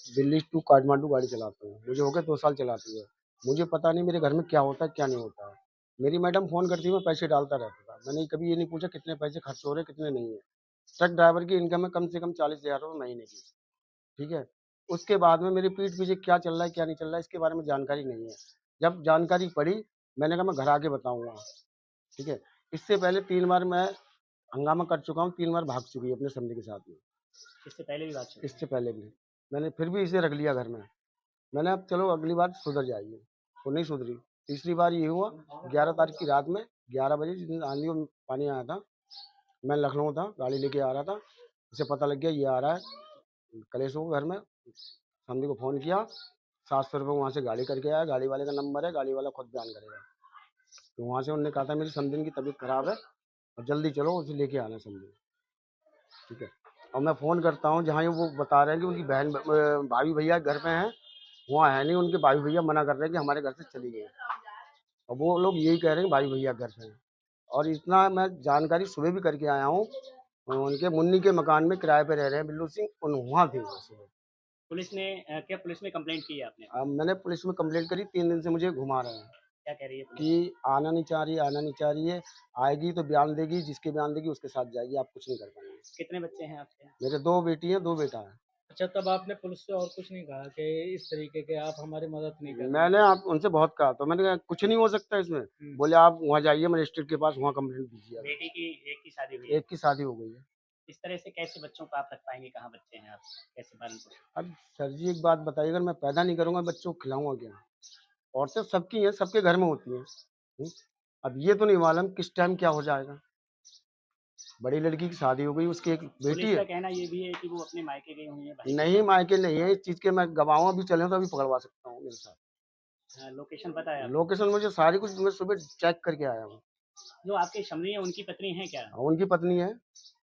Delhi to Kathmandu गाड़ी चलाता हूँ। मुझे हो गए 2 साल चलाते हुए। मुझे पता नहीं मेरे घर में क्या होता है, क्या नहीं होता है। मेरी मैडम फ़ोन करती है, मैं पैसे डालता रहता था। मैंने कभी ये नहीं पूछा कितने पैसे खर्च हो रहे हैं, कितने नहीं है। ट्रक ड्राइवर की इनकम है कम से कम 40,000 रुपए महीने की, ठीक है? उसके बाद में मेरी पीठ पीछे क्या चल रहा है, क्या नहीं चल रहा है, इसके बारे में जानकारी नहीं है। जब जानकारी पड़ी, मैंने कहा मैं घर आके बताऊँगा, ठीक है? इससे पहले 3 बार मैं हंगामा कर चुका हूँ, 3 बार भाग चुकी है अपने समधी के साथ में। इससे पहले भी बात चल रही इससे पहले भी। मैंने फिर भी इसे रख लिया घर में। मैंने अब चलो अगली बार सुधर जाएगी, वो नहीं सुधरी। तीसरी बार ये हुआ 11 तारीख की रात में 11 बजे जिस दिन आंधी और पानी आया था, मैं लखनऊ था, गाड़ी लेके आ रहा था। उसे पता लग गया ये आ रहा है कलेश को घर में। समधी को फ़ोन किया, 700 रुपये वहाँ से गाड़ी करके आया, गाड़ी वाले का नंबर है, गाड़ी वाला खुद बयान करेगा। तो वहाँ से उन्होंने कहा था मेरी समधी की तबीयत खराब है और जल्दी चलो उसे लेके आना समधी, ठीक है? और मैं फ़ोन करता हूँ जहाँ ये वो बता रहे हैं कि उनकी भाभी भैया घर पे हैं, वहाँ है नहीं, उनके भाई भैया मना कर रहे हैं कि हमारे घर से चली गई। और वो लोग यही कह रहे हैं भाई भैया घर पे हैं। और इतना मैं जानकारी सुबह भी करके आया हूँ, उनके मुन्नी के मकान में किराए पे रह रहे हैं बिल्लू सिंह, उन वहाँ थे वो सुबह। पुलिस ने क्या पुलिस में कंप्लेंट की है आपने? अब मैंने पुलिस में कंप्लेंट करी, 3 दिन से मुझे घुमा रहे हैं क्या कह रही है पुलिस? कि आना नहीं चाह रही है, आना नहीं चाह रही है। आएगी तो बयान देगी, जिसके बयान देगी उसके साथ जाएगी, आप कुछ नहीं कर पाएंगे। कितने बच्चे हैं आपके? मेरे 2 बेटी हैं, 2 बेटा है। अच्छा, तब आपने पुलिस से और कुछ नहीं कहा कि इस तरीके के आप हमारी मदद नहीं कर रहे हैं? मैंने आप उनसे बहुत कहा, तो मैंने कहा कुछ नहीं हो सकता इसमें। हुँ। बोले आप वहाँ जाइए मजिस्ट्रेट के पास, वहाँ कंप्लेंट दीजिए अगर। बेटी की एक की शादी हुई है। एक की शादी हो गई है। इस तरह से कैसे बच्चों को आप रख पाएँगे? कहाँ बच्चे हैं आप? कैसे पालन-पोषण? अब सर जी एक बात बताइए, अगर मैं पैदा नहीं करूँगा बच्चों को खिलाऊँगा क्या? औरतें सबकी हैं, सबके घर में होती हैं। हुँ? अब ये तो नहीं मालूम किस टाइम क्या हो जाएगा। बड़ी लड़की की शादी हो गई, उसकी एक बेटी पुलिस का है। कहना ये भी है कि वो अपने मायके गई हुई हैं भाई के नहीं साथ। मायके नहीं है, इस चीज़ के मैं गवाह अभी चले तो अभी पकड़वा सकता हूँ मेरे साथ। लोकेशन पता है आपको? लोकेशन मुझे सारी कुछ मैं सुबह चेक करके आया हूँ। जो आपके समधी हैं उनकी पत्नी हैं क्या? उनकी पत्नी है।